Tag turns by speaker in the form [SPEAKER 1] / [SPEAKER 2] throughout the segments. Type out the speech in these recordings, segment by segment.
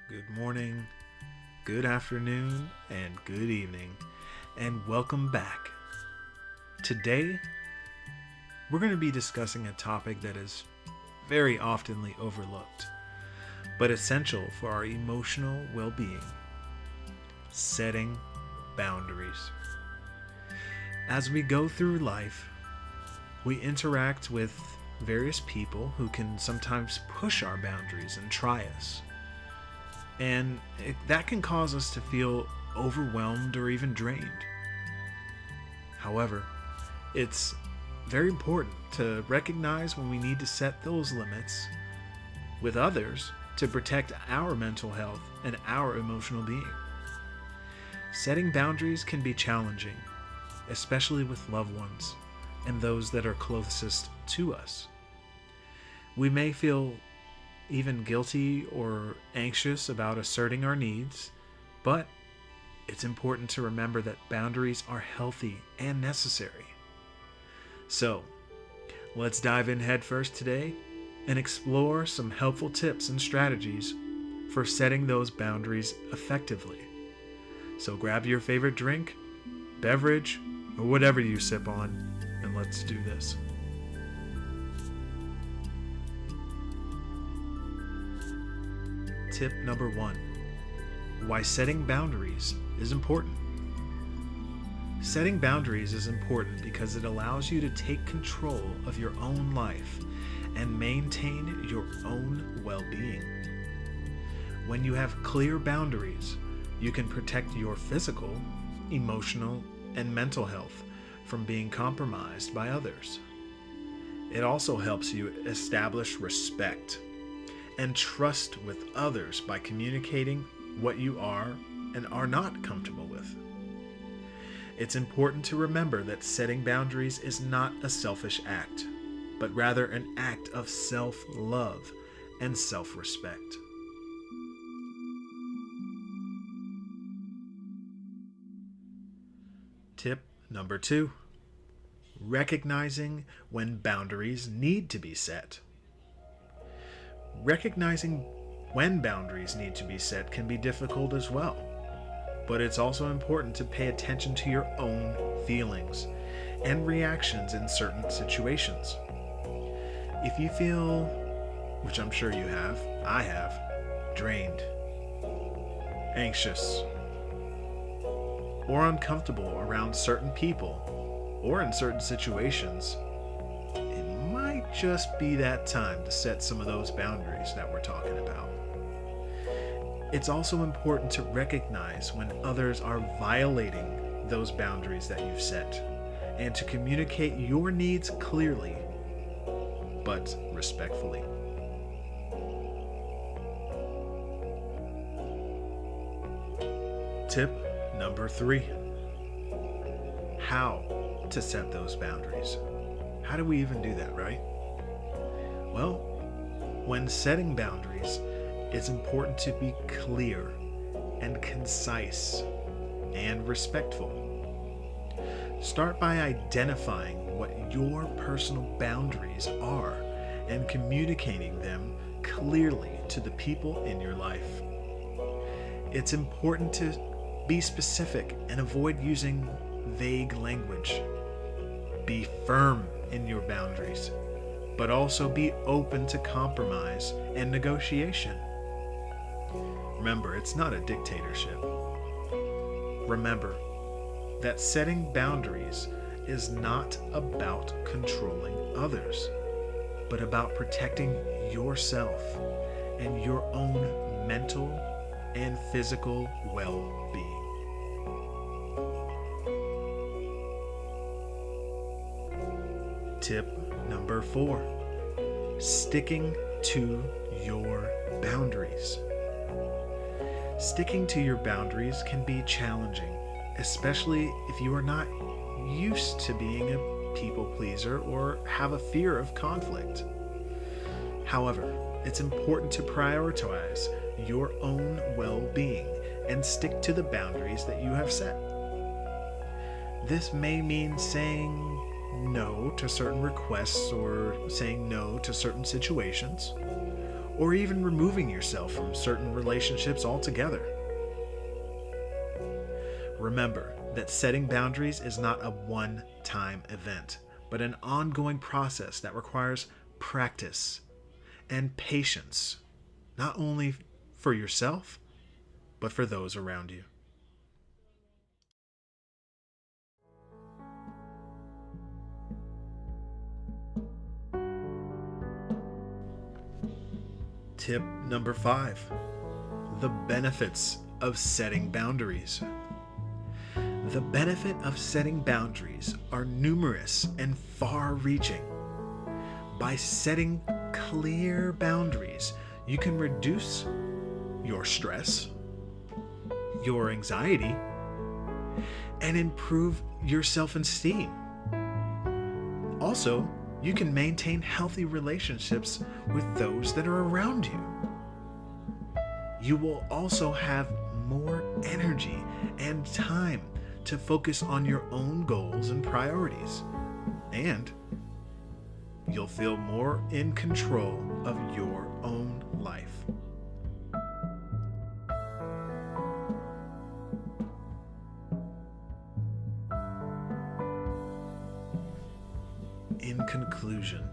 [SPEAKER 1] good morning, good afternoon, and good evening, and welcome back. Today, we're going to be discussing a topic that is very oftenly overlooked, but essential for our emotional well-being: setting boundaries. As we go through life, we interact with various people who can sometimes push our boundaries and try us. And that can cause us to feel overwhelmed or even drained. However, it's very important to recognize when we need to set those limits with others to protect our mental health and our emotional being. Setting boundaries can be challenging, especially with loved ones and those that are closest to us. We may feel even guilty or anxious about asserting our needs, but it's important to remember that boundaries are healthy and necessary. So, let's dive in headfirst today and explore some helpful tips and strategies for setting those boundaries effectively. So grab your favorite drink, beverage, or whatever you sip on, and let's do this. Tip number 1. Why setting boundaries is important. Setting boundaries is important because it allows you to take control of your own life and maintain your own well-being. When you have clear boundaries, you can protect your physical, emotional, and mental health from being compromised by others. It also helps you establish respect and trust with others by communicating what you are and are not comfortable with. It's important to remember that setting boundaries is not a selfish act, but rather an act of self-love and self-respect. Tip number 2. Recognizing when boundaries need to be set. Recognizing when boundaries need to be set can be difficult as well, but it's also important to pay attention to your own feelings and reactions in certain situations. If you feel, which I'm sure I have, drained, anxious, or uncomfortable around certain people or in certain situations, it might just be that time to set some of those boundaries that we're talking about. It's also important to recognize when others are violating those boundaries that you've set and to communicate your needs clearly but respectfully. Tip number 3. How to set those boundaries. How do we even do that, right? Well, when setting boundaries, it's important to be clear and concise and respectful. Start by identifying what your personal boundaries are and communicating them clearly to the people in your life. It's important to be specific and avoid using vague language. Be firm in your boundaries, but also be open to compromise and negotiation. Remember, it's not a dictatorship. Remember that setting boundaries is not about controlling others, but about protecting yourself and your own mental and physical well-being. Tip number 4. Sticking to your boundaries. Sticking to your boundaries can be challenging, especially if you are not used to being a people pleaser or have a fear of conflict. However, it's important to prioritize your own well-being and stick to the boundaries that you have set. This may mean saying no to certain requests or saying no to certain situations, or even removing yourself from certain relationships altogether. Remember that setting boundaries is not a one-time event, but an ongoing process that requires practice and patience, not only for yourself, but for those around you. Tip number 5, the benefits of setting boundaries. The benefit of setting boundaries are numerous and far-reaching. By setting clear boundaries, you can reduce your stress, your anxiety, and improve your self-esteem. Also, you can maintain healthy relationships with those that are around you. You will also have more energy and time to focus on your own goals and priorities. And you'll feel more in control of your own life. In conclusion,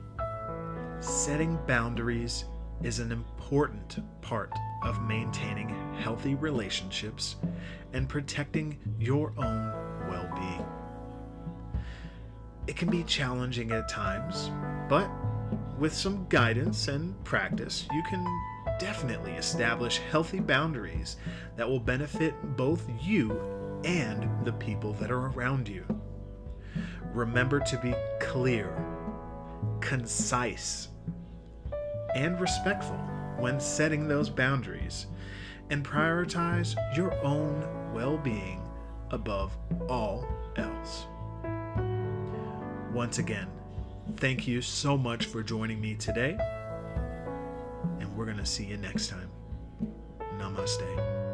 [SPEAKER 1] setting boundaries is an important part of maintaining healthy relationships and protecting your own well-being. It can be challenging at times, but with some guidance and practice, you can definitely establish healthy boundaries that will benefit both you and the people that are around you. Remember to be clear, concise, and respectful when setting those boundaries, and prioritize your own well-being above all else. Once again, thank you so much for joining me today, and we're going to see you next time. Namaste.